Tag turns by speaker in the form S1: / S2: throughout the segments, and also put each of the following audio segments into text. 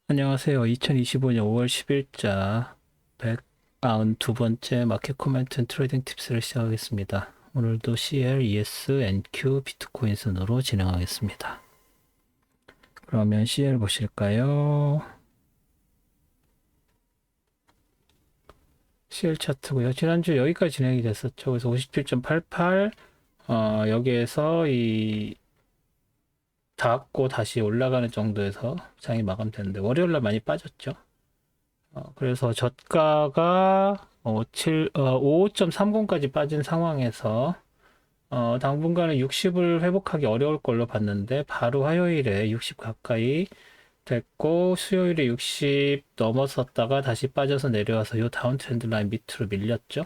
S1: 안녕하세요. 2025년 5월 10일자 192번째 마켓 코멘트 트레이딩 팁스를 시작하겠습니다. 오늘도 CL, ES, NQ, 비트코인 순으로 진행하겠습니다. 그러면 CL 보실까요? CL 차트고요. 지난주 여기까지 진행이 됐었죠. 그래서 57.88 여기에서 닿고 다시 올라가는 정도에서 장이 마감됐는데 월요일날 많이 빠졌죠. 그래서 저가가 55.30까지 빠진 상황에서 당분간은 60을 회복하기 어려울 걸로 봤는데 바로 화요일에 60 가까이 됐고 수요일에 60 넘어섰다가 다시 빠져서 내려와서 이 다운 트렌드 라인 밑으로 밀렸죠.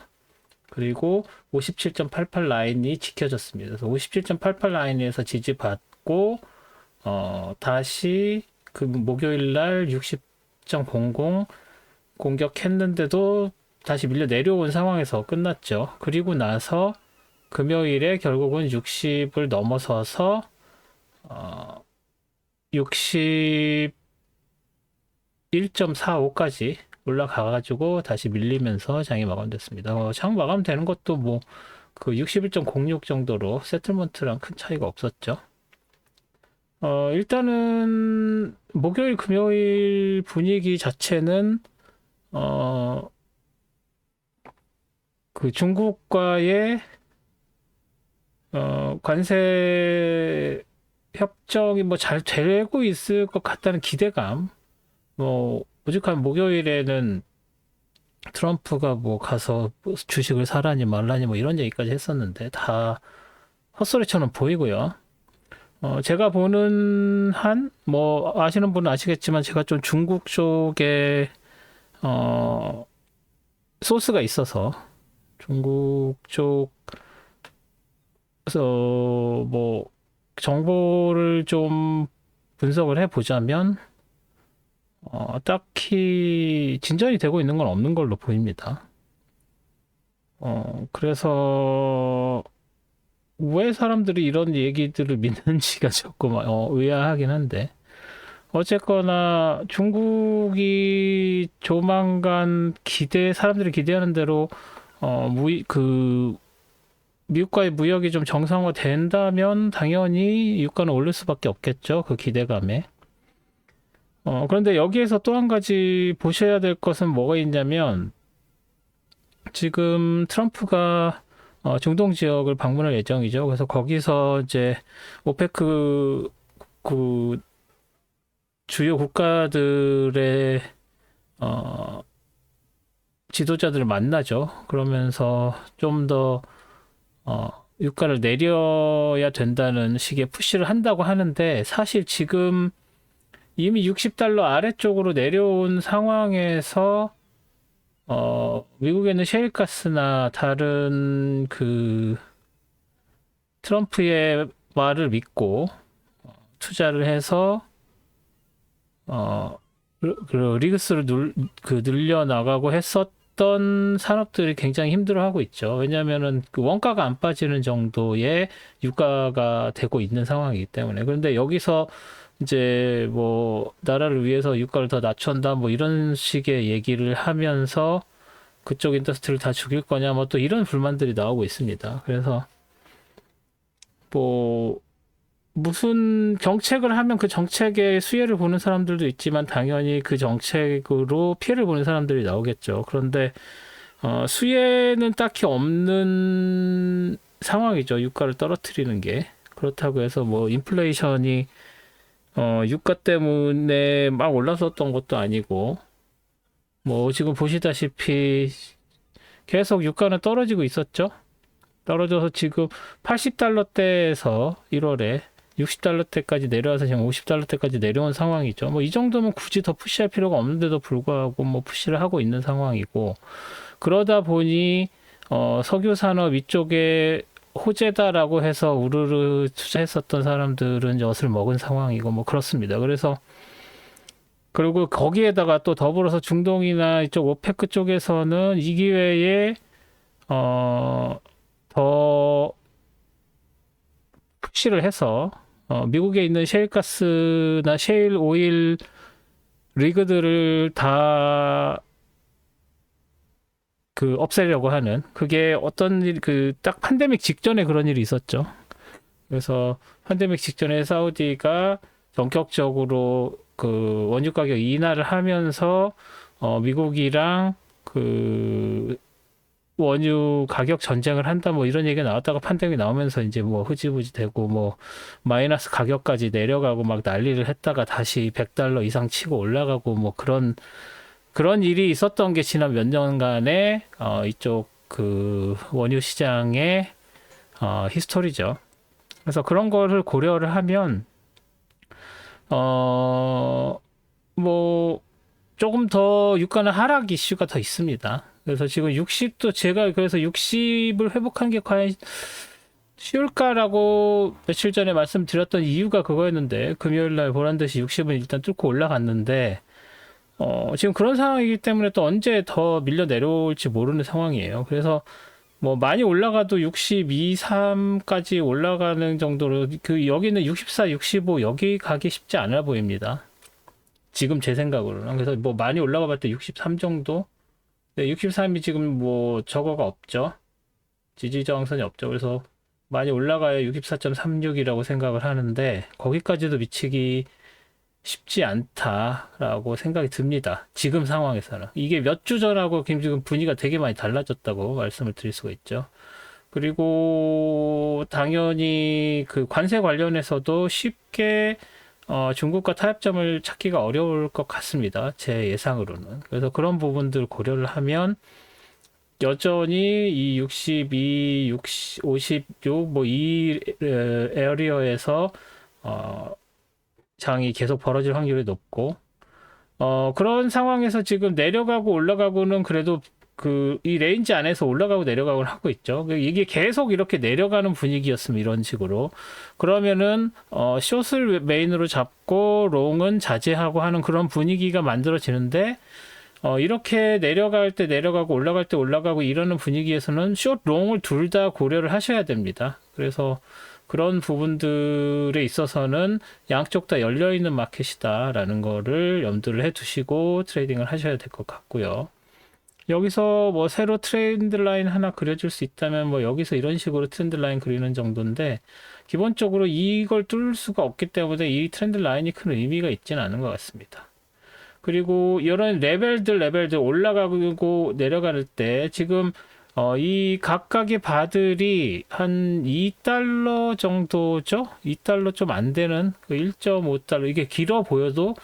S1: 그리고 57.88 라인이 지켜졌습니다. 그래서 57.88 라인에서 지지받고 다시 그 목요일 날 60.00 공격했는데도 다시 밀려 내려온 상황에서 끝났죠. 그리고 나서 금요일에 결국은 60을 넘어서서 61.45까지 올라가가지고 다시 밀리면서 장이 마감됐습니다. 장 마감되는 것도 뭐 그 61.06 정도로 세틀먼트랑 큰 차이가 없었죠. 일단은 목요일 금요일 분위기 자체는 그 중국과의 관세 협정이 뭐 잘 되고 있을 것 같다는 기대감. 뭐 오죽하면 목요일에는 트럼프가 뭐 가서 주식을 사라니 말라니 뭐 이런 얘기까지 했었는데 다 헛소리처럼 보이고요. 제가 보는 한 뭐 아시는 분은 아시겠지만 제가 좀 중국 쪽에 어 소스가 있어서 중국 쪽에서 뭐 정보를 좀 분석을 해보자면 딱히 진전이 되고 있는 건 없는 걸로 보입니다. 그래서 왜 사람들이 이런 얘기들을 믿는지가 조금 의아하긴 한데 어쨌거나 중국이 조만간 사람들이 기대하는 대로 미국과의 무역이 좀 정상화 된다면 당연히 유가는 오를 수밖에 없겠죠. 그 기대감에. 그런데 여기에서 또 한 가지 보셔야 될 것은 뭐가 있냐면 지금 트럼프가 중동 지역을 방문할 예정이죠. 그래서 거기서 이제 오페크 그 주요 국가들의 어, 지도자들을 만나죠. 그러면서 좀 더 유가를 내려야 된다는 식의 푸시를 한다고 하는데 사실 지금 이미 60달러 아래쪽으로 내려온 상황에서 미국에는 셰일가스나 다른 그 트럼프의 말을 믿고 투자를 해서 리그스를 늘려 나가고 했었던 산업들이 굉장히 힘들어하고 있죠. 왜냐하면은 그 원가가 안 빠지는 정도의 유가가 되고 있는 상황이기 때문에. 그런데 여기서 이제 뭐 나라를 위해서 유가를 더 낮춘다 뭐 이런 식의 얘기를 하면서 그쪽 인더스트리를 다 죽일 거냐 뭐 또 이런 불만들이 나오고 있습니다. 그래서 뭐 무슨 정책을 하면 그 정책의 수혜를 보는 사람들도 있지만 당연히 그 정책으로 피해를 보는 사람들이 나오겠죠. 그런데 수혜는 딱히 없는 상황이죠. 유가를 떨어뜨리는 게. 그렇다고 해서 뭐 인플레이션이 유가 때문에 막 올라섰던 것도 아니고 뭐 지금 보시다시피 계속 유가는 떨어지고 있었죠. 떨어져서 지금 80달러대에서 1월에 60달러대까지 내려와서 지금 50달러대까지 내려온 상황이죠. 뭐 이 정도면 굳이 더 푸시할 필요가 없는데도 불구하고 뭐 푸시를 하고 있는 상황이고 그러다 보니 석유 산업 이쪽에 호재다라고 해서 우르르 투자했었던 사람들은 엿을 먹은 상황이고 뭐 그렇습니다. 그래서 그리고 거기에다가 또 더불어서 중동이나 이쪽 오페크 쪽에서는 이 기회에 더 푸시를 해서 미국에 있는 셰일가스나 셰일 오일을 리그들을 다 그 없애려고 하는 그게 어떤 일, 그 딱 팬데믹 직전에 그런 일이 있었죠. 그래서 팬데믹 직전에 사우디가 전격적으로 그 원유 가격 인하를 하면서 미국이랑 그 원유 가격 전쟁을 한다 뭐 이런 얘기가 나왔다가 팬데믹 나오면서 이제 뭐 흐지부지 되고 뭐 마이너스 가격까지 내려가고 막 난리를 했다가 다시 100달러 이상 치고 올라가고 뭐 그런 일이 있었던 게 지난 몇 년간의 이쪽 그 원유 시장의 히스토리죠. 그래서 그런 거를 고려를 하면 뭐 조금 더 유가는 하락 이슈가 더 있습니다. 그래서 지금 60도 제가 그래서 60을 회복한 게 과연 쉬울까라고 며칠 전에 말씀드렸던 이유가 그거였는데 금요일 날 보란 듯이 60은 일단 뚫고 올라갔는데 지금 그런 상황이기 때문에 또 언제 더 밀려 내려올지 모르는 상황이에요. 그래서 뭐 많이 올라가도 62, 3까지 올라가는 정도로 그 여기는 64, 65 여기 가기 쉽지 않아 보입니다. 지금 제 생각으로는. 그래서 뭐 많이 올라가 봤을 때 63 정도? 네, 63이 지금 뭐 저거가 없죠. 지지 저항선이 없죠. 그래서 많이 올라가야 64.36이라고 생각을 하는데 거기까지도 미치기 쉽지 않다라고 생각이 듭니다. 지금 상황에서는. 이게 몇 주 전하고 지금 분위기가 되게 많이 달라졌다고 말씀을 드릴 수가 있죠. 그리고 당연히 그 관세 관련해서도 쉽게 중국과 타협점을 찾기가 어려울 것 같습니다. 제 예상으로는. 그래서 그런 부분들 고려를 하면 여전히 이 62, 60, 56, 뭐 이 에어리어에서 장이 계속 벌어질 확률이 높고, 그런 상황에서 지금 내려가고 올라가고는 그래도 이 레인지 안에서 올라가고 내려가고 하고 있죠. 이게 계속 이렇게 내려가는 분위기였으면 이런 식으로. 그러면은, 숏을 메인으로 잡고 롱은 자제하고 하는 그런 분위기가 만들어지는데, 이렇게 내려갈 때 내려가고 올라갈 때 올라가고 이러는 분위기에서는 숏, 롱을 둘 다 고려를 하셔야 됩니다. 그래서 그런 부분들에 있어서는 양쪽 다 열려있는 마켓이다라는 거를 염두를 해 두시고 트레이딩을 하셔야 될 것 같고요. 여기서 뭐 새로 트렌드 라인 하나 그려줄 수 있다면 뭐 여기서 이런 식으로 트렌드 라인 그리는 정도인데 기본적으로 이걸 뚫을 수가 없기 때문에 이 트렌드 라인이 큰 의미가 있지는 않은 것 같습니다. 그리고 이런 레벨들 올라가고 내려갈 때 지금 이 각각의 바들이 한 2달러 정도죠? 2달러 좀 안 되는 그 1.5달러 이게 길어 보여도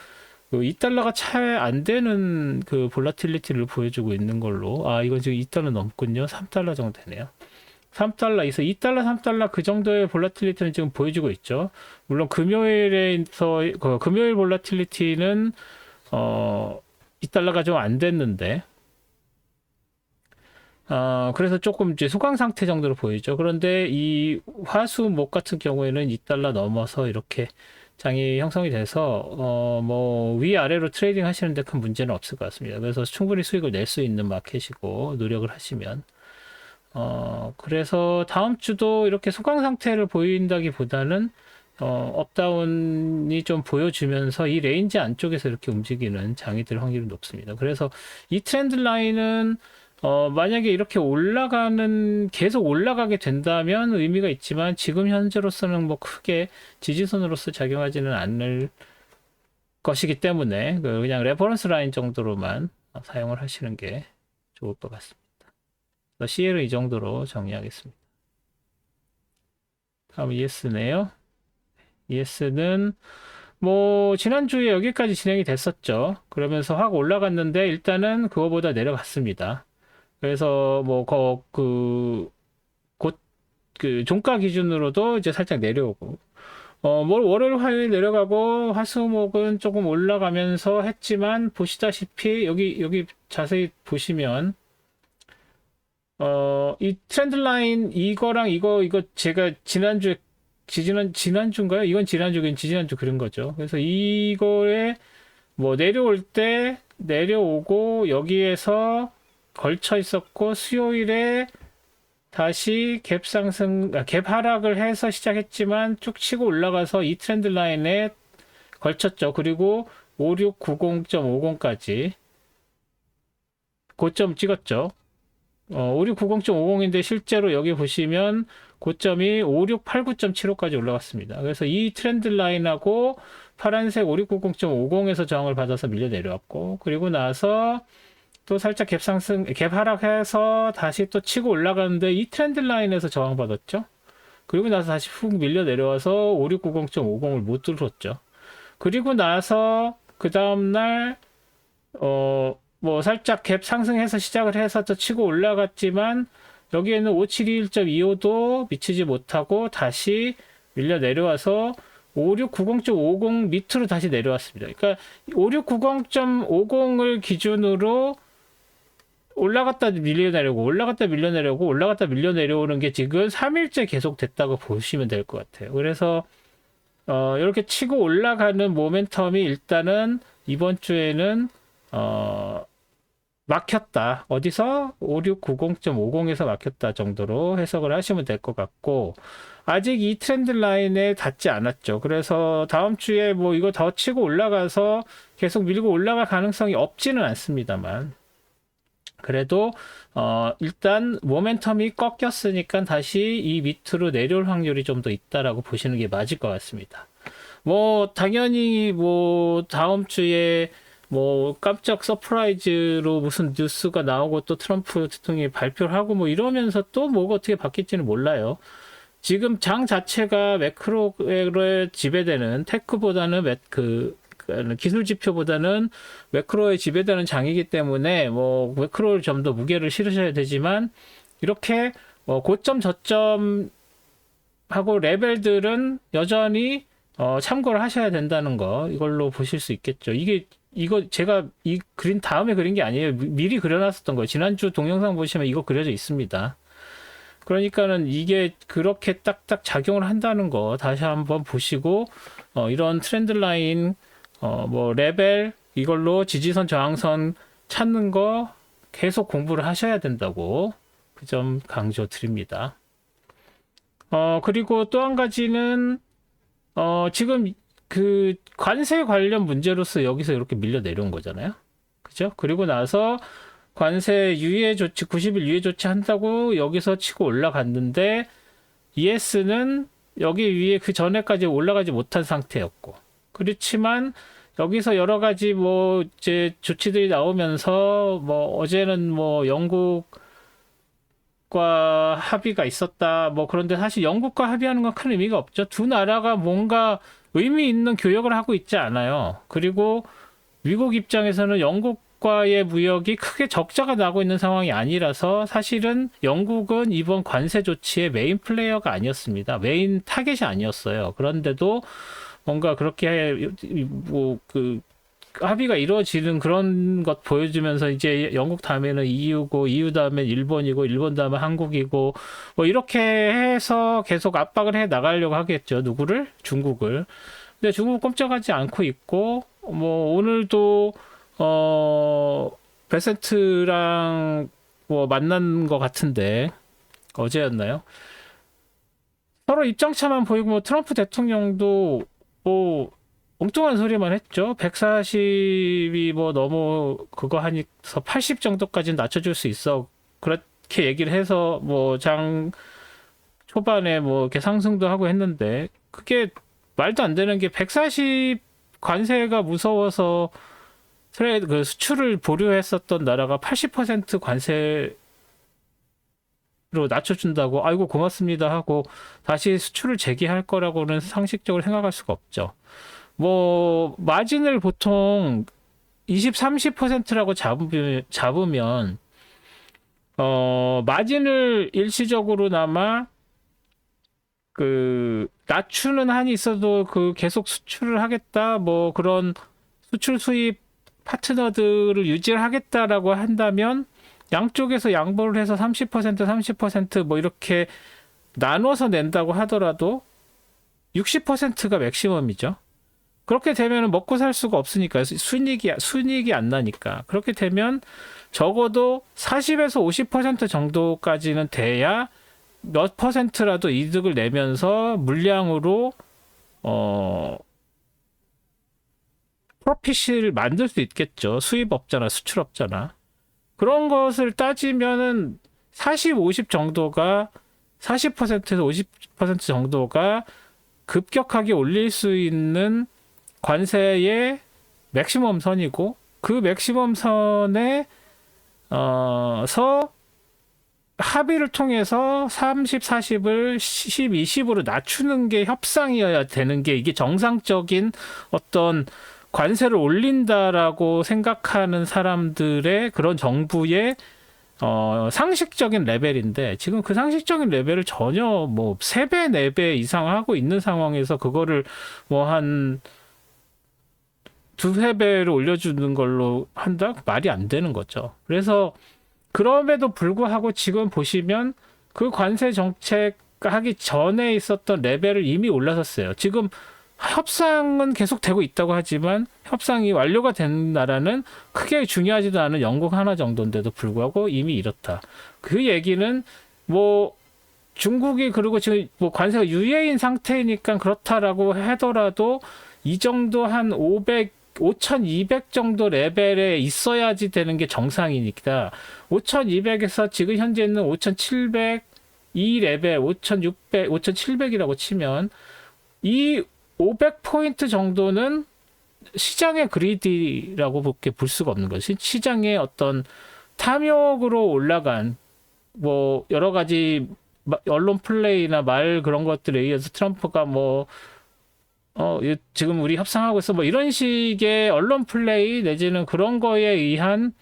S1: 그 2달러가 채 안 되는 그 볼라틸리티를 보여주고 있는 걸로 이건 지금 2달러 넘군요. 3달러 정도 되네요. 3달러에서 2달러, 3달러 그 정도의 볼라틸리티는 지금 보여주고 있죠. 물론 금요일에서 금요일 볼라틸리티는 2달러가 좀 안 됐는데 그래서 조금 이제 소강 상태 정도로 보이죠. 그런데 이 화수목 같은 경우에는 2달러 넘어서 이렇게 장이 형성이 돼서 뭐 위아래로 트레이딩 하시는데 큰 문제는 없을 것 같습니다. 그래서 충분히 수익을 낼 수 있는 마켓이고 노력을 하시면 그래서 다음 주도 이렇게 소강 상태를 보인다기보다는 업다운이 좀 보여주면서 이 레인지 안쪽에서 이렇게 움직이는 장이 될 확률이 높습니다. 그래서 이 트렌드 라인은 만약에 이렇게 계속 올라가게 된다면 의미가 있지만 지금 현재로서는 뭐 크게 지지선으로서 작용하지는 않을 것이기 때문에 그냥 레퍼런스 라인 정도로만 사용을 하시는 게 좋을 것 같습니다. CL은 이 정도로 정리하겠습니다. 다음 ES네요. ES는 뭐 지난주에 여기까지 진행이 됐었죠. 그러면서 확 올라갔는데 일단은 그거보다 내려갔습니다. 그래서 뭐 곧 그 종가 기준으로도 이제 살짝 내려오고 뭐 월요일 화요일 내려가고 화수목은 조금 올라가면서 했지만 보시다시피 여기 자세히 보시면 이 트렌드 라인 이거랑 이거 제가 지난주인가요? 이건 지난주 그런 거죠. 그래서 이거에 뭐 내려올 때 내려오고 여기에서 걸쳐 있었고 수요일에 다시 갭 하락을 해서 시작했지만 쭉 치고 올라가서 이 트렌드 라인에 걸쳤죠. 그리고 5690.50까지 고점 찍었죠. 5690.50인데 실제로 여기 보시면 고점이 5689.75까지 올라갔습니다. 그래서 이 트렌드 라인하고 파란색 5690.50에서 저항을 받아서 밀려 내려왔고, 그리고 나서 또 살짝 갭 상승, 갭 하락해서 다시 또 치고 올라가는데 이 트렌드 라인에서 저항 받았죠. 그리고 나서 다시 훅 밀려 내려와서 5690.50을 못 뚫었죠. 그리고 나서 그 다음날 뭐 살짝 갭 상승해서 시작을 해서 또 치고 올라갔지만 여기에는 5721.25도 미치지 못하고 다시 밀려 내려와서 5690.50 밑으로 다시 내려왔습니다. 그러니까 5690.50을 기준으로 올라갔다 밀려 내려오고 올라갔다 밀려 내려오고 올라갔다 밀려 내려오는 게 지금 3일째 계속 됐다고 보시면 될 것 같아요. 그래서 이렇게 치고 올라가는 모멘텀이 일단은 이번 주에는 막혔다. 어디서? 5690.50에서 막혔다 정도로 해석을 하시면 될 것 같고, 아직 이 트렌드 라인에 닿지 않았죠. 그래서 다음 주에 뭐 이거 더 치고 올라가서 계속 밀고 올라갈 가능성이 없지는 않습니다만, 그래도 일단 모멘텀이 꺾였으니까 다시 이 밑으로 내려올 확률이 좀 더 있다라고 보시는 게 맞을 것 같습니다. 뭐 당연히 뭐 다음 주에 뭐 깜짝 서프라이즈로 무슨 뉴스가 나오고 또 트럼프 대통령이 발표를 하고 뭐 이러면서 또 뭐가 어떻게 바뀔지는 몰라요. 지금 장 자체가 매크로에 지배되는 테크보다는 기술 지표보다는 매크로에 지배되는 장이기 때문에 뭐 매크로를 좀 더 무게를 실으셔야 되지만, 이렇게 고점 저점 하고 레벨들은 여전히 참고를 하셔야 된다는 거, 이걸로 보실 수 있겠죠. 이거 제가 이 그린 다음에 그린 게 아니에요. 미리 그려놨었던 거예요. 지난주 동영상 보시면 이거 그려져 있습니다. 그러니까는 이게 그렇게 딱딱 작용을 한다는 거 다시 한번 보시고, 이런 트렌드 라인 뭐 레벨 이걸로 지지선 저항선 찾는 거 계속 공부를 하셔야 된다고 그 점 강조 드립니다. 그리고 또 한 가지는 지금 그 관세 관련 문제로서 여기서 이렇게 밀려 내려온 거잖아요. 그죠? 그리고 나서 관세 유예 조치 90일 유예 조치 한다고 여기서 치고 올라갔는데 ES는 여기 위에 그 전에까지 올라가지 못한 상태였고, 그렇지만 여기서 여러 가지 뭐 이제 조치들이 나오면서 뭐 어제는 뭐 영국과 합의가 있었다 뭐, 그런데 사실 영국과 합의하는 건 큰 의미가 없죠. 두 나라가 뭔가 의미 있는 교역을 하고 있지 않아요. 그리고 미국 입장에서는 영국과의 무역이 크게 적자가 나고 있는 상황이 아니라서 사실은 영국은 이번 관세 조치의 메인 플레이어가 아니었습니다. 메인 타겟이 아니었어요. 그런데도 뭔가 그렇게 뭐 그 합의가 이루어지는 그런 것 보여주면서 이제 영국 다음에는 EU고 EU 다음엔 일본이고 일본 다음에 한국이고 뭐 이렇게 해서 계속 압박을 해 나가려고 하겠죠. 누구를? 중국을. 근데 중국은 꼼짝하지 않고 있고, 뭐 오늘도 베센트랑 뭐 만난 것 같은데 어제였나요? 서로 입장차만 보이고, 뭐 트럼프 대통령도 뭐 엉뚱한 소리만 했죠. 140이 뭐 너무 그거 하니까 80 정도까지는 낮춰줄 수 있어. 그렇게 얘기를 해서 뭐 장 초반에 뭐 이렇게 상승도 하고 했는데, 그게 말도 안 되는 게 140 관세가 무서워서 그 수출을 보류했었던 나라가 80% 관세로 낮춰준다고 아이고 고맙습니다 하고 다시 수출을 재개할 거라고는 상식적으로 생각할 수가 없죠. 뭐 마진을 보통 20, 30%라고 잡으면 마진을 일시적으로나마 그 낮추는 한이 있어도 그 계속 수출을 하겠다, 뭐 그런 수출 수입 파트너들을 유지를 하겠다라고 한다면 양쪽에서 양보를 해서 30%, 30%뭐 이렇게 나눠서 낸다고 하더라도 60%가 맥시멈이죠. 그렇게 되면 먹고 살 수가 없으니까, 순이익이 안 나니까. 그렇게 되면 적어도 40에서 50% 정도까지는 돼야 몇 퍼센트라도 이득을 내면서 물량으로 프로핏을 만들 수 있겠죠. 수입업자나 수출업자나. 그런 것을 따지면은 40, 50 정도가 40%에서 50% 정도가 급격하게 올릴 수 있는 관세의 맥시멈 선이고 그 맥시멈 선에 서 합의를 통해서 30, 40을 10, 20으로 낮추는 게 협상이어야 되는 게 이게 정상적인 어떤 관세를 올린다라고 생각하는 사람들의 그런 정부의 상식적인 레벨인데 지금 그 상식적인 레벨을 전혀 뭐 3배, 4배 이상 하고 있는 상황에서 그거를 뭐 한 2, 3배로 올려주는 걸로 한다? 말이 안 되는 거죠. 그래서 그럼에도 불구하고 지금 보시면 그 관세 정책 하기 전에 있었던 레벨을 이미 올라섰어요. 지금 협상은 계속되고 있다고 하지만 협상이 완료가 된 나라는 크게 중요하지도 않은 영국 하나 정도인데도 불구하고 이미 이렇다. 그 얘기는 뭐 중국이 그리고 지금 뭐 관세가 유예인 상태니까 그렇다라고 하더라도 이 정도 한 5,200 정도 레벨에 있어야지 되는 게 정상이니까 5,200에서 지금 현재 있는 5,700 이 레벨 5,600, 5,700이라고 치면 이 500포인트 정도는 시장의 그리디라고 볼 수가 없는 거지. 시장의 어떤 탐욕으로 올라간 뭐 여러 가지 언론 플레이나 말 그런 것들에 의해서 트럼프가 뭐 지금 우리 협상하고 있어 뭐 이런 식의 언론 플레이 내지는 그런 거에 의한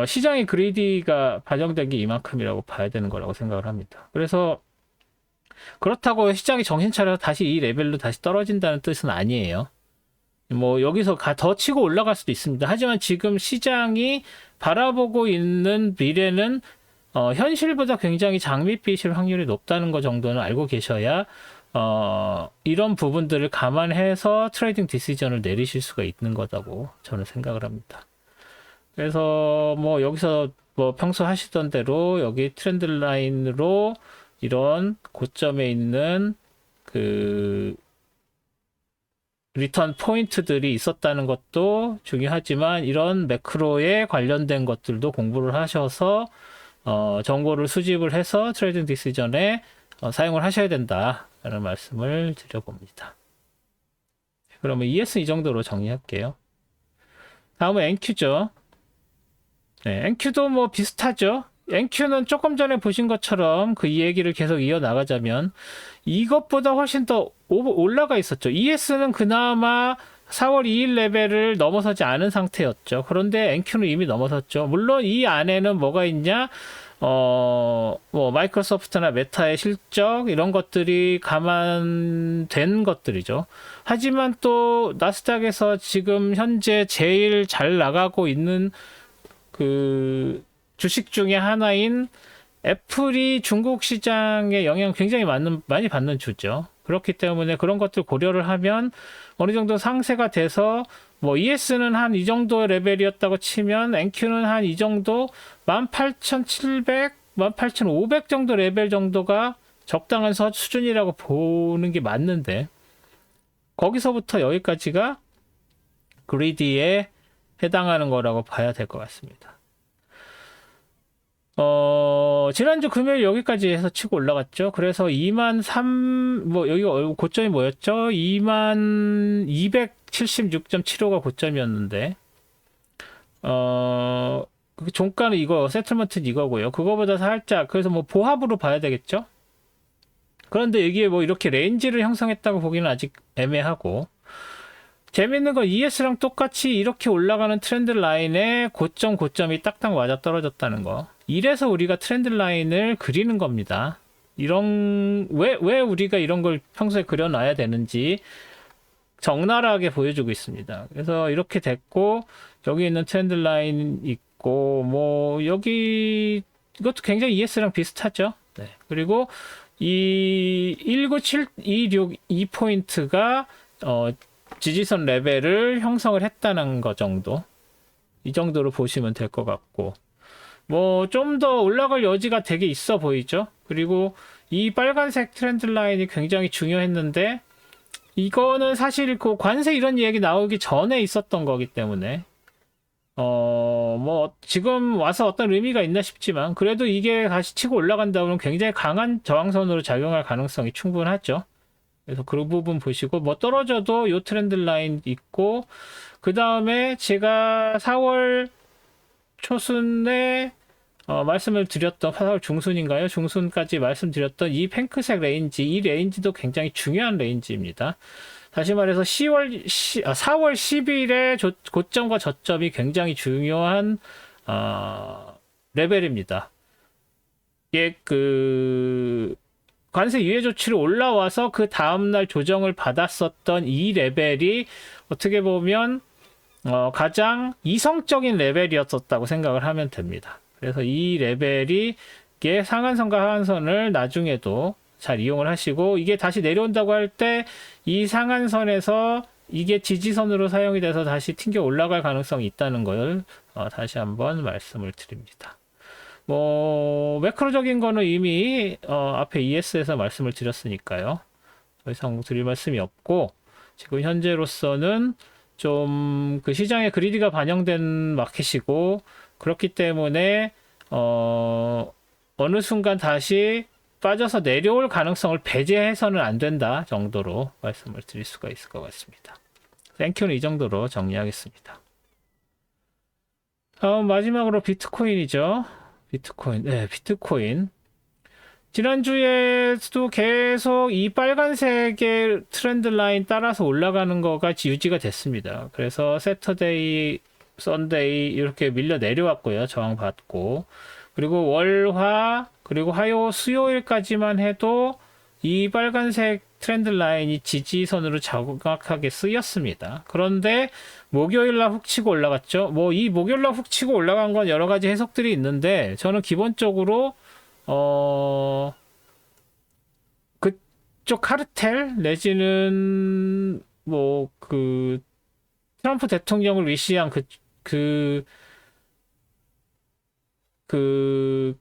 S1: 시장의 그리디가 반영된 게 이만큼이라고 봐야 되는 거라고 생각을 합니다. 그래서 그렇다고 시장이 정신 차려서 다시 이 레벨로 다시 떨어진다는 뜻은 아니에요. 뭐 여기서 더 치고 올라갈 수도 있습니다. 하지만 지금 시장이 바라보고 있는 미래는 현실보다 굉장히 장밋빛일 확률이 높다는 거 정도는 알고 계셔야 이런 부분들을 감안해서 트레이딩 디시전을 내리실 수가 있는 거다고 저는 생각을 합니다. 그래서 뭐 여기서 뭐 평소 하시던 대로 여기 트렌드 라인으로 이런 고점에 있는 그 리턴 포인트들이 있었다는 것도 중요하지만 이런 매크로에 관련된 것들도 공부를 하셔서 정보를 수집을 해서 트레이딩 디시전에 사용을 하셔야 된다라는 말씀을 드려봅니다. 그러면 ES 이 정도로 정리할게요. 다음은 NQ죠. 네, NQ도 뭐 비슷하죠. NQ는 조금 전에 보신 것처럼 그 얘기를 계속 이어나가자면 이것보다 훨씬 더 올라가 있었죠. ES는 그나마 4월 2일 레벨을 넘어서지 않은 상태였죠. 그런데 NQ는 이미 넘어섰죠. 물론 이 안에는 뭐가 있냐? 뭐 마이크로소프트나 메타의 실적 이런 것들이 감안된 것들이죠. 하지만 또 나스닥에서 지금 현재 제일 잘 나가고 있는 그 주식 중에 하나인 애플이 중국 시장에 영향을 굉장히 많이 받는 주죠. 그렇기 때문에 그런 것들 고려를 하면 어느 정도 상세가 돼서 뭐 ES는 한 이 정도 레벨이었다고 치면 NQ는 한 이 정도 18,700, 18,500 정도 레벨 정도가 적당한 수준이라고 보는 게 맞는데 거기서부터 여기까지가 그리디에 해당하는 거라고 봐야 될 것 같습니다. 지난주 금요일 여기까지 해서 치고 올라갔죠. 그래서 2만 뭐 여기가 고점이 뭐였죠? 2276.75가 고점이었는데 그 종가는 이거 세틀먼트는 이거고요. 그거보다 살짝 그래서 뭐 보합으로 봐야 되겠죠. 그런데 이게 뭐 이렇게 레인지를 형성했다고 보기는 아직 애매하고 재밌는 건 ES랑 똑같이 이렇게 올라가는 트렌드 라인에 고점이 딱딱 맞아 떨어졌다는 거. 이래서 우리가 트렌드 라인을 그리는 겁니다. 왜 우리가 이런 걸 평소에 그려놔야 되는지 적나라하게 보여주고 있습니다. 그래서 이렇게 됐고, 여기 있는 트렌드 라인 있고, 뭐, 이것도 굉장히 ES랑 비슷하죠. 네. 그리고 이 197,262포인트가, 지지선 레벨을 형성을 했다는 거 정도. 이 정도로 보시면 될 것 같고. 뭐 좀 더 올라갈 여지가 되게 있어 보이죠. 그리고 이 빨간색 트렌드 라인이 굉장히 중요했는데 이거는 사실 그 관세 이런 얘기 나오기 전에 있었던 거기 때문에 뭐 지금 와서 어떤 의미가 있나 싶지만 그래도 이게 다시 치고 올라간다 보면 굉장히 강한 저항선으로 작용할 가능성이 충분하죠. 그래서 그 부분 보시고 뭐 떨어져도 요 트렌드 라인 있고 그 다음에 제가 4월 초순에 말씀을 드렸던 4월 중순인가요? 중순까지 말씀드렸던 이 핑크색 레인지, 이 레인지도 굉장히 중요한 레인지입니다. 다시 말해서 4월 10일의 고점과 저점이 굉장히 중요한 레벨입니다. 이게 그 관세 유예 조치로 올라와서 그 다음날 조정을 받았었던 이 레벨이 어떻게 보면 가장 이성적인 레벨이었었다고 생각을 하면 됩니다. 그래서 이 레벨이 이게 상한선과 하한선을 나중에도 잘 이용을 하시고 이게 다시 내려온다고 할 때 이 상한선에서 이게 지지선으로 사용이 돼서 다시 튕겨 올라갈 가능성이 있다는 걸 다시 한번 말씀을 드립니다. 뭐 매크로적인 거는 이미 앞에 ES에서 말씀을 드렸으니까요. 더 이상 드릴 말씀이 없고 지금 현재로서는 좀 그 시장의 그리디가 반영된 마켓이고 그렇기 때문에 어느 순간 다시 빠져서 내려올 가능성을 배제해서는 안 된다 정도로 말씀을 드릴 수가 있을 것 같습니다. 땡큐는 이 정도로 정리하겠습니다. 다음 마지막으로 비트코인이죠. 비트코인. 지난주에도 계속 이 빨간색의 트렌드 라인 따라서 올라가는 거가 유지가 됐습니다. 그래서 세터데이, 썬데이 이렇게 밀려 내려왔고요. 저항받고. 그리고 월화, 그리고 화요, 수요일까지만 해도 이 빨간색 트렌드 라인이 지지선으로 정확하게 쓰였습니다. 그런데 목요일날 훅 치고 올라갔죠. 뭐 이 목요일날 훅 치고 올라간 건 여러 가지 해석들이 있는데 저는 기본적으로 그쪽 카르텔 내지는 뭐 그 트럼프 대통령을 위시한 그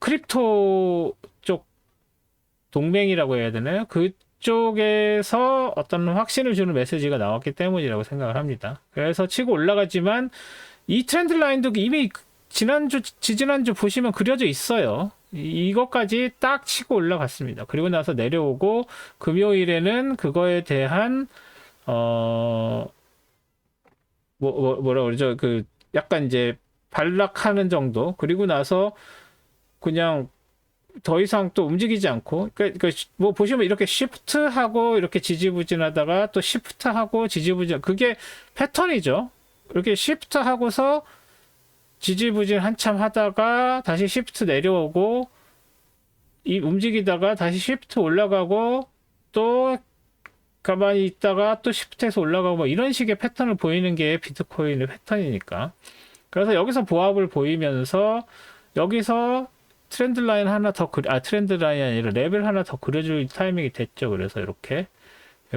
S1: 크립토 쪽 동맹이라고 해야 되나요? 그쪽에서 어떤 확신을 주는 메시지가 나왔기 때문이라고 생각을 합니다. 그래서 치고 올라가지만 이 트렌드 라인도 이미 지지난주 보시면 그려져 있어요. 이것까지 딱 치고 올라갔습니다. 그리고 나서 내려오고 금요일에는 그거에 대한 뭐라 그러죠? 그 약간 이제 반락하는 정도. 그리고 나서 그냥 더 이상 또 움직이지 않고 그러니까 뭐 보시면 이렇게 시프트하고 이렇게 지지부진하다가 또 시프트하고 지지부진 그게 패턴이죠. 이렇게 시프트하고서 지지부진 한참 하다가 다시 시프트 내려오고 이 움직이다가 다시 시프트 올라가고 또 가만히 있다가 또 시프트해서 올라가고 뭐 이런 식의 패턴을 보이는 게 비트코인의 패턴이니까. 그래서 여기서 보합을 보이면서 여기서 트렌드 라인 하나 더 트렌드 라인이 아니라 레벨 하나 더 그려줄 타이밍이 됐죠. 그래서 이렇게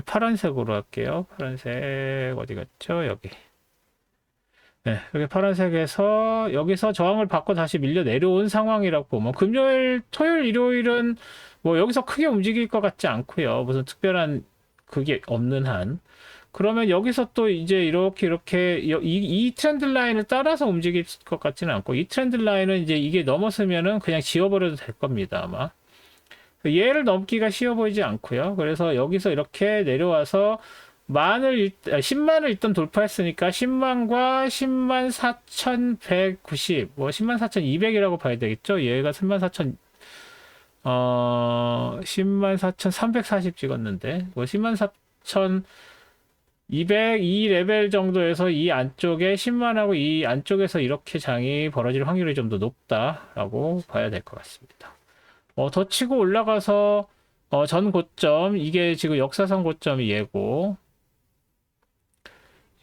S1: 파란색으로 할게요. 파란색 어디 갔죠? 여기. 네, 여기 파란색에서 여기서 저항을 받고 다시 밀려 내려온 상황이라고 보면 금요일, 토요일, 일요일은 뭐 여기서 크게 움직일 것 같지 않고요. 무슨 특별한 그게 없는 한. 그러면 여기서 또 이제 이렇게 이 트렌드 라인을 따라서 움직일 것 같지는 않고 이 트렌드 라인은 이제 이게 넘었으면은 그냥 지워버려도 될 겁니다, 아마. 얘를 넘기가 쉬워 보이지 않고요. 그래서 여기서 이렇게 내려와서 10만을 일단 돌파했으니까 10만과 10만 4,190, 뭐 10만 4,200이라고 봐야 되겠죠. 얘가 10만 4,340 찍었는데, 뭐 10만 4,200 이 레벨 정도에서 이 안쪽에 10만하고 이 안쪽에서 이렇게 장이 벌어질 확률이 좀 더 높다라고 봐야 될 것 같습니다. 더 치고 올라가서 전 고점, 이게 지금 역사상 고점이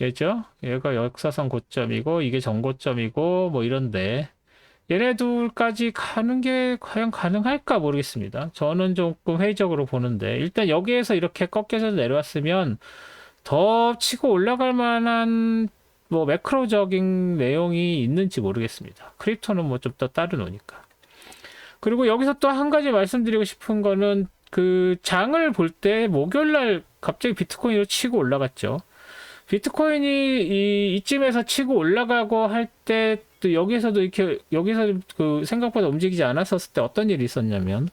S1: 얘죠? 얘가 역사상 고점이고 이게 전고점이고 뭐 이런데 얘네들까지 가는 게 과연 가능할까 모르겠습니다. 저는 조금 회의적으로 보는데 일단 여기에서 이렇게 꺾여서 내려왔으면 더 치고 올라갈 만한 뭐 매크로적인 내용이 있는지 모르겠습니다. 크립토는 뭐 좀 더 따로 노니까. 그리고 여기서 또 한 가지 말씀드리고 싶은 거는 그 장을 볼 때 목요일 날 갑자기 비트코인으로 치고 올라갔죠. 비트코인이 이쯤에서 치고 올라가고 할 때 또 여기서도 이렇게 여기서 그 생각보다 움직이지 않았었을 때 어떤 일이 있었냐면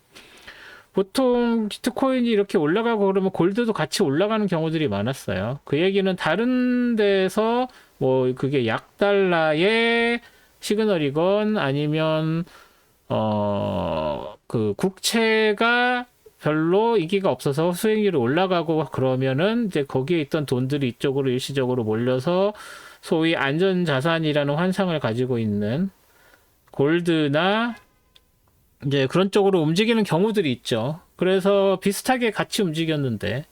S1: 보통 비트코인이 이렇게 올라가고 그러면 골드도 같이 올라가는 경우들이 많았어요. 그 얘기는 다른 데서 뭐 그게 약달러의 시그널이건 아니면 그 국채가 별로 인기가 없어서 수익률이 올라가고 그러면은 이제 거기에 있던 돈들이 이쪽으로 일시적으로 몰려서 소위 안전자산이라는 환상을 가지고 있는 골드나 이제 그런 쪽으로 움직이는 경우들이 있죠. 그래서 비슷하게 같이 움직였는데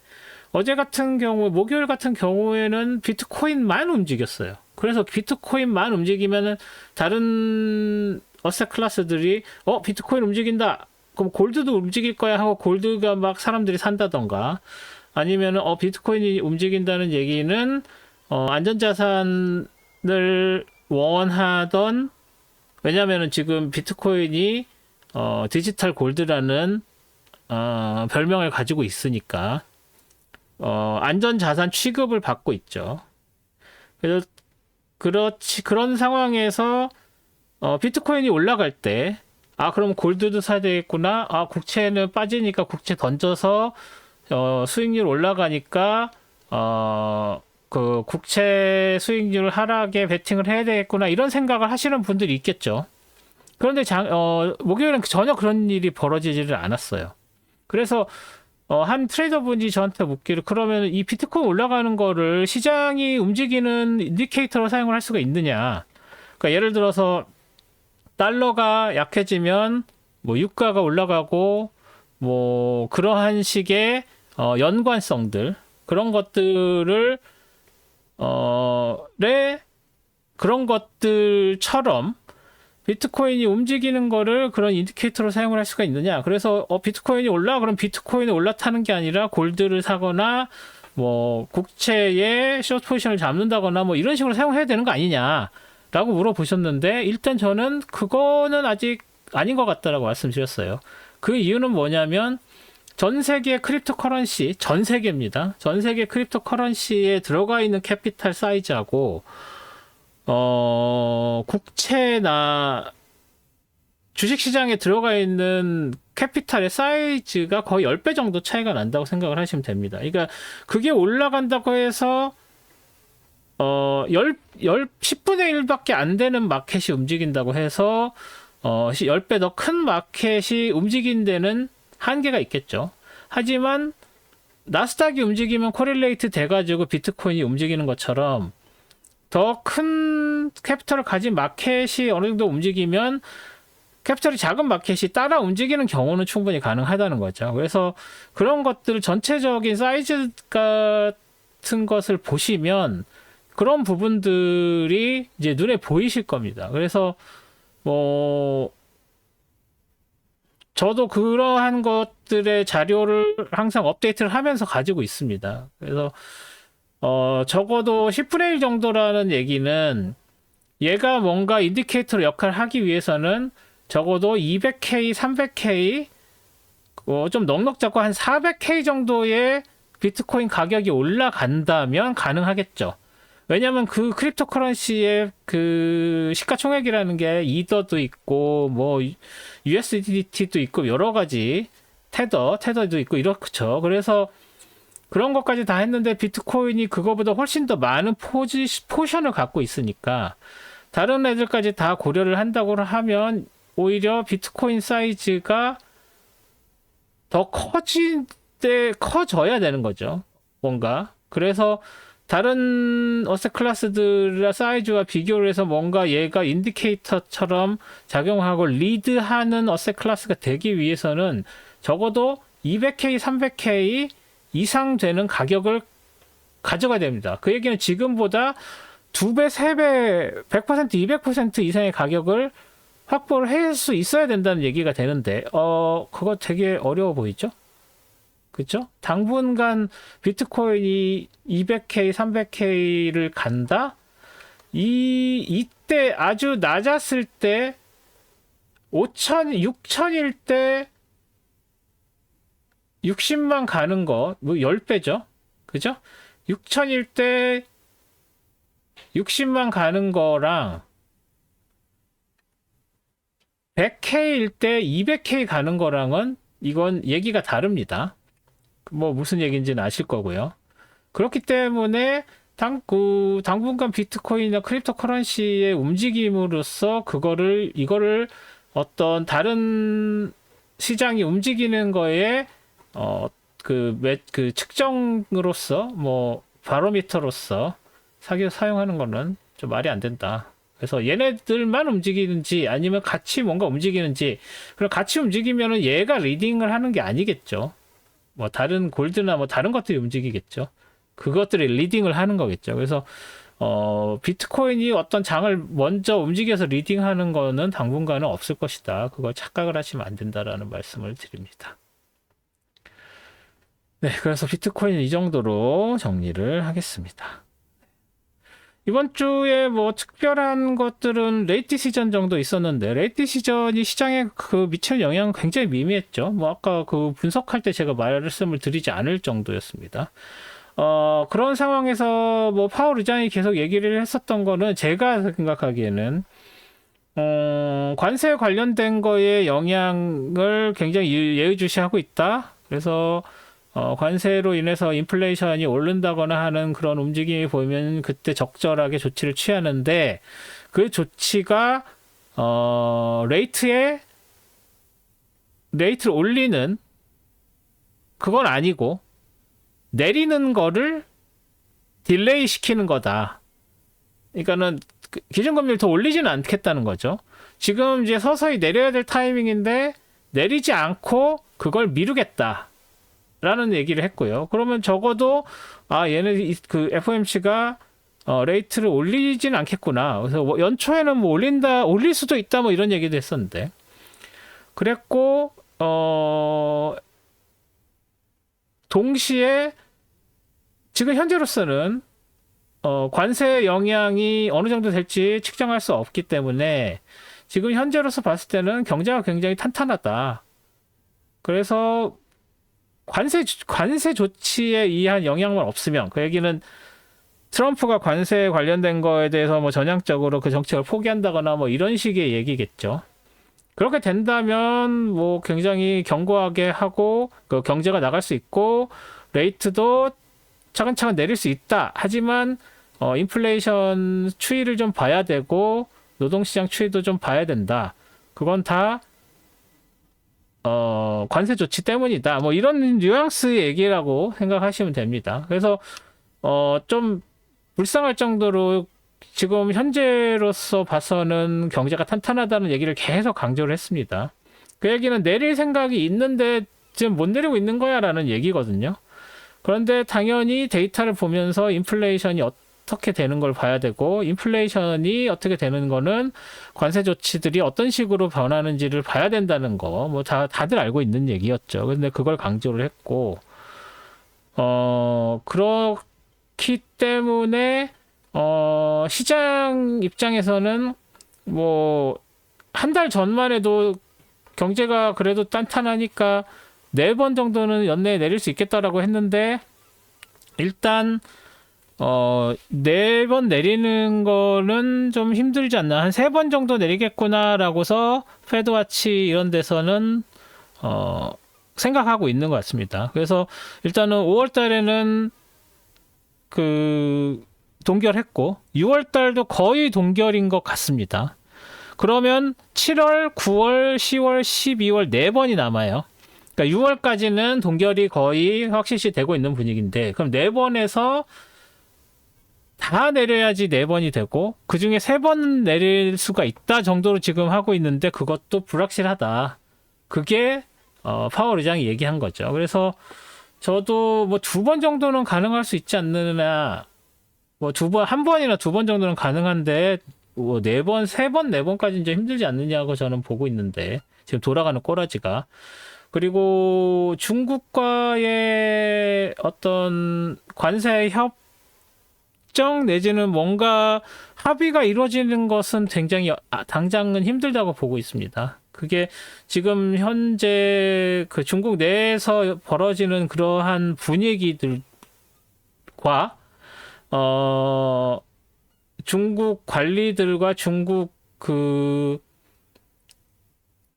S1: 어제 같은 경우, 목요일 같은 경우에는 비트코인만 움직였어요. 그래서 비트코인만 움직이면은 다른 어셋 클래스들이 비트코인 움직인다. 그럼 골드도 움직일 거야 하고 골드가 막 사람들이 산다던가 아니면은 비트코인이 움직인다는 얘기는 안전자산을 원하던 왜냐면은 지금 비트코인이 디지털 골드라는 별명을 가지고 있으니까 안전자산 취급을 받고 있죠. 그래서 그런 상황에서 비트코인이 올라갈 때 그럼 골드도 사야 되겠구나. 국채는 빠지니까 국채 던져서 수익률 올라가니까 그 국채 수익률 하락에 베팅을 해야 되겠구나. 이런 생각을 하시는 분들이 있겠죠. 그런데 목요일은 전혀 그런 일이 벌어지지를 않았어요. 그래서 한 트레이더분이 저한테 묻기를 그러면 이 비트코인 올라가는 거를 시장이 움직이는 인디케이터로 사용을 할 수가 있느냐. 그러니까 예를 들어서 달러가 약해지면 뭐 유가가 올라가고 뭐 그러한 식의 연관성들 그런 것들을 그런 것들처럼 비트코인이 움직이는 거를 그런 인디케이터로 사용을 할 수가 있느냐. 그래서 비트코인이 그럼 비트코인이 올라타는 게 아니라 골드를 사거나 뭐 국채에 숏 포지션을 잡는다거나 뭐 이런 식으로 사용해야 되는 거 아니냐라고 물어보셨는데 일단 저는 그거는 아직 아닌 것 같다라고 말씀드렸어요. 그 이유는 뭐냐면 전 세계 크립토 커런시, 전 세계입니다. 전 세계 크립토 커런시에 들어가 있는 캐피탈 사이즈하고 국채나 주식시장에 들어가 있는 캐피탈의 사이즈가 거의 10배 정도 차이가 난다고 생각을 하시면 됩니다. 그러니까 그게 올라간다고 해서 10분의 1밖에 안 되는 마켓이 움직인다고 해서 10배 더 큰 마켓이 움직인 데는 한계가 있겠죠. 하지만 나스닥이 움직이면 코릴레이트 돼가지고 비트코인이 움직이는 것처럼 더 큰 캐피털을 가진 마켓이 어느 정도 움직이면 캐피털이 작은 마켓이 따라 움직이는 경우는 충분히 가능하다는 거죠. 그래서 그런 것들 전체적인 사이즈 같은 것을 보시면 그런 부분들이 이제 눈에 보이실 겁니다. 그래서 뭐 저도 그러한 것들의 자료를 항상 업데이트를 하면서 가지고 있습니다. 그래서 적어도 10분의 1 정도라는 얘기는 얘가 뭔가 인디케이터로 역할을 하기 위해서는 적어도 200K, 300K, 좀 넉넉 잡고 한 400K 정도의 비트코인 가격이 올라간다면 가능하겠죠. 왜냐면 그 크립토 커런시의 그 시가총액이라는 게 이더도 있고 뭐 USDT도 있고 여러 가지 테더도 있고 이렇죠. 그래서 그런 것까지 다 했는데 비트코인이 그거보다 훨씬 더 많은 포션을 갖고 있으니까 다른 애들까지 다 고려를 한다고 하면 오히려 비트코인 사이즈가 더 커져야 되는 거죠. 뭔가. 그래서 다른 어셋 클래스들의 사이즈와 비교를 해서 뭔가 얘가 인디케이터처럼 작용하고 리드하는 어셋 클래스가 되기 위해서는 적어도 200K, 300K 이상 되는 가격을 가져가야 됩니다. 그 얘기는 지금보다 2배, 3배, 100%, 200% 이상의 가격을 확보를 할 수 있어야 된다는 얘기가 되는데 그거 되게 어려워 보이죠? 그렇죠? 당분간 비트코인이 200K, 300K를 간다? 이때 아주 낮았을 때 5천, 6천일 때 60만 가는 거, 뭐 10배죠. 그죠? 6천일 때 60만 가는 거랑 100K일 때 200K 가는 거랑은 이건 얘기가 다릅니다. 뭐 무슨 얘기인지는 아실 거고요. 그렇기 때문에 당분간 비트코인이나 크립토 커런시의 움직임으로써 이거를 어떤 다른 시장이 움직이는 거에 그 측정으로서 뭐 바로미터로서 사용하는 거는 좀 말이 안 된다. 그래서 얘네들만 움직이는지 아니면 같이 뭔가 움직이는지, 그럼 같이 움직이면은 얘가 리딩을 하는 게 아니겠죠. 뭐 다른 골드나 뭐 다른 것들이 움직이겠죠. 그것들이 리딩을 하는 거겠죠. 그래서 비트코인이 어떤 장을 먼저 움직여서 리딩하는 거는 당분간은 없을 것이다. 그걸 착각을 하시면 안 된다라는 말씀을 드립니다. 네, 그래서 비트코인은 이 정도로 정리를 하겠습니다. 이번 주에 뭐 특별한 것들은 레이트 시전 정도 있었는데, 레이트 시전이 시장에 미치는 영향은 굉장히 미미했죠. 뭐 아까 분석할 때 제가 말씀을 드리지 않을 정도였습니다. 그런 상황에서 뭐 파월 의장이 계속 얘기를 했었던 거는, 제가 생각하기에는 관세 관련된 거에 영향을 굉장히 예의주시하고 있다. 그래서 관세로 인해서 인플레이션이 오른다거나 하는 그런 움직임이 보이면 그때 적절하게 조치를 취하는데, 그 조치가 레이트를 올리는 그건 아니고 내리는 거를 딜레이 시키는 거다. 그러니까는 기준금리를 더 올리지는 않겠다는 거죠. 지금 이제 서서히 내려야 될 타이밍인데 내리지 않고 그걸 미루겠다 라는 얘기를 했고요. 그러면 적어도 얘는 그 FOMC가 레이트를 올리지는 않겠구나. 그래서 연초에는 뭐 올릴 수도 있다 뭐 이런 얘기도 했었는데, 그랬고 동시에 지금 현재로서는 관세 영향이 어느 정도 될지 측정할 수 없기 때문에 지금 현재로서 봤을 때는 경제가 굉장히 탄탄하다. 그래서 관세 조치에 의한 영향만 없으면, 그 얘기는 트럼프가 관세에 관련된 거에 대해서 뭐 전향적으로 그 정책을 포기한다거나 뭐 이런 식의 얘기겠죠. 그렇게 된다면 뭐 굉장히 견고하게 하고 그 경제가 나갈 수 있고 레이트도 차근차근 내릴 수 있다. 하지만 인플레이션 추이를 좀 봐야 되고 노동시장 추이도 좀 봐야 된다. 그건 다 관세 조치 때문이다. 뭐 이런 뉘앙스의 얘기라고 생각하시면 됩니다. 그래서 좀 불쌍할 정도로 지금 현재로서 봐서는 경제가 탄탄하다는 얘기를 계속 강조를 했습니다. 그 얘기는 내릴 생각이 있는데 지금 못 내리고 있는 거야 라는 얘기거든요. 그런데 당연히 데이터를 보면서 인플레이션이 어떻게 되는 걸 봐야 되고, 인플레이션이 어떻게 되는 거는 관세 조치들이 어떤 식으로 변하는지를 봐야 된다는 거, 뭐 다들 알고 있는 얘기였죠. 근데 그걸 강조를 했고, 그렇기 때문에 시장 입장에서는 뭐 한 달 전만 해도 경제가 그래도 단단하니까 4번 정도는 연내에 내릴 수 있겠다라고 했는데, 일단 4번 내리는 거는 좀 힘들지 않나, 한 3번 정도 내리겠구나라고서 페드와치 이런 데서는 생각하고 있는 것 같습니다. 그래서 일단은 5월 달에는 동결했고 6월 달도 거의 동결인 것 같습니다. 그러면 7월, 9월, 10월, 12월 4번이 남아요. 그러니까 6월까지는 동결이 거의 확실시 되고 있는 분위기인데, 그럼 4번에서 다 내려야지 4번이 되고 그 중에 3번 내릴 수가 있다 정도로 지금 하고 있는데, 그것도 불확실하다. 그게 파월 의장이 얘기한 거죠. 그래서 저도 뭐 2번 정도는 가능할 수 있지 않느냐, 뭐 한 번이나 2번 정도는 가능한데 뭐 4번, 3번, 4번까지는 좀 힘들지 않느냐고 저는 보고 있는데, 지금 돌아가는 꼬라지가. 그리고 중국과의 어떤 관세 협정 내지는 뭔가 합의가 이루어지는 것은 굉장히 당장은 힘들다고 보고 있습니다. 그게 지금 현재 그 중국 내에서 벌어지는 그러한 분위기들과 중국 관리들과 중국 그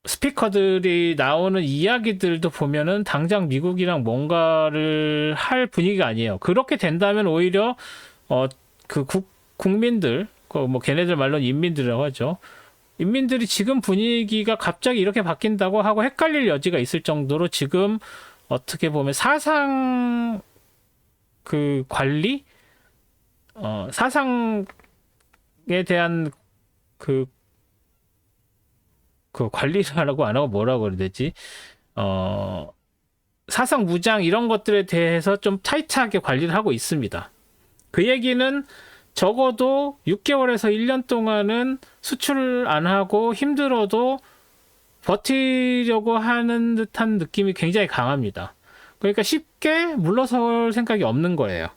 S1: 스피커들이 나오는 이야기들도 보면은 당장 미국이랑 뭔가를 할 분위기가 아니에요. 그렇게 된다면 오히려 그 국민들, 뭐 걔네들 말로는 인민들이라고 하죠. 인민들이 지금 분위기가 갑자기 이렇게 바뀐다고 하고 헷갈릴 여지가 있을 정도로 지금 어떻게 보면 사상 그 관리, 사상에 대한 그 관리라고 안 하고 뭐라고 그래야 되지? 사상 무장 이런 것들에 대해서 좀 타이트하게 관리를 하고 있습니다. 그 얘기는 적어도 6개월에서 1년 동안은 수출 안 하고 힘들어도 버티려고 하는 듯한 느낌이 굉장히 강합니다. 그러니까 쉽게 물러설 생각이 없는 거예요.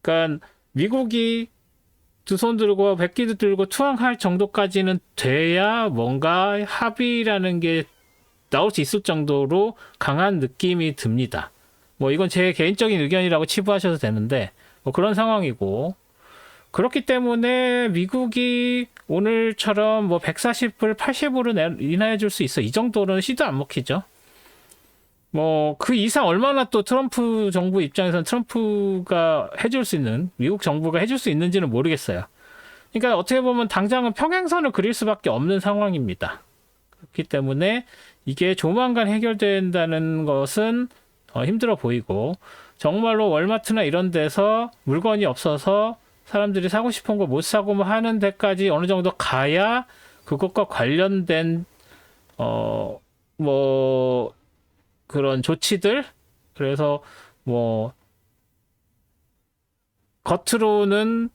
S1: 그러니까 미국이 두 손 들고 백기도 들고 투항할 정도까지는 돼야 뭔가 합의라는 게 나올 수 있을 정도로 강한 느낌이 듭니다. 뭐 이건 제 개인적인 의견이라고 치부하셔도 되는데 뭐 그런 상황이고, 그렇기 때문에 미국이 오늘처럼 뭐 140불 80으로 인하해 줄 수 있어, 이 정도는 시도 안 먹히죠. 뭐 그 이상 얼마나 또 트럼프 정부 입장에서는 트럼프가 해줄 수 있는, 미국 정부가 해줄 수 있는지는 모르겠어요. 그러니까 어떻게 보면 당장은 평행선을 그릴 수밖에 없는 상황입니다. 그렇기 때문에 이게 조만간 해결된다는 것은 힘들어 보이고, 정말로 월마트나 이런 데서 물건이 없어서 사람들이 사고 싶은 거 못 사고 뭐 하는 데까지 어느 정도 가야 그것과 관련된 뭐 그런 조치들, 그래서 뭐 겉으로는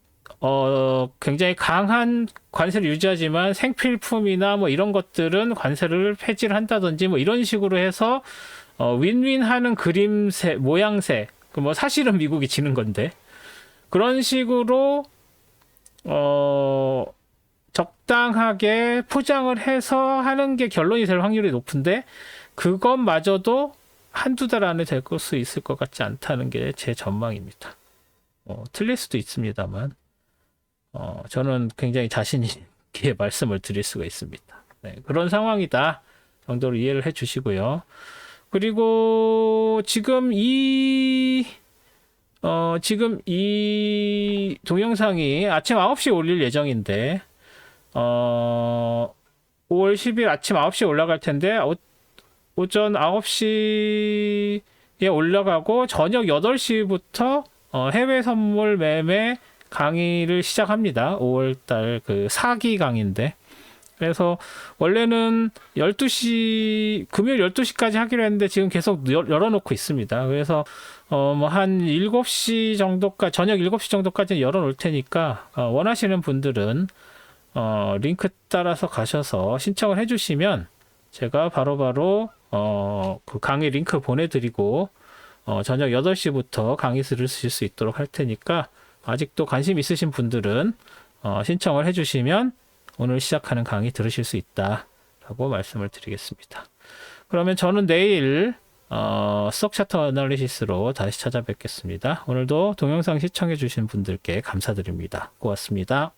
S1: 굉장히 강한 관세를 유지하지만 생필품이나 뭐 이런 것들은 관세를 폐지를 한다든지 뭐 이런 식으로 해서 윈윈하는 그림새, 모양새, 뭐 사실은 미국이 지는 건데 그런 식으로 적당하게 포장을 해서 하는 게 결론이 될 확률이 높은데, 그것마저도 한두 달 안에 될 수 있을 것 같지 않다는 게 제 전망입니다. 틀릴 수도 있습니다만 저는 굉장히 자신 있게 말씀을 드릴 수가 있습니다. 네, 그런 상황이다 정도로 이해를 해 주시고요. 그리고 지금 이 동영상이 아침 9시에 올릴 예정인데 5월 10일 아침 9시에 올라갈 텐데 오전 9시에 올라가고 저녁 8시부터 해외 선물 매매 강의를 시작합니다. 5월달 그 4기 강의인데, 그래서 원래는 12시, 금요일 12시까지 하기로 했는데 지금 계속 열어놓고 있습니다. 그래서 뭐 한 7시 정도까지, 저녁 7시 정도까지는 열어놓을 테니까 원하시는 분들은 링크 따라서 가셔서 신청을 해주시면 제가 바로바로 그 강의 링크 보내드리고 저녁 8시부터 강의 들으실 수 있도록 할 테니까, 아직도 관심 있으신 분들은 신청을 해주시면 오늘 시작하는 강의 들으실 수 있다라고 말씀을 드리겠습니다. 그러면 저는 내일 스톡 차트 애널리시스로 다시 찾아뵙겠습니다. 오늘도 동영상 시청해 주신 분들께 감사드립니다. 고맙습니다.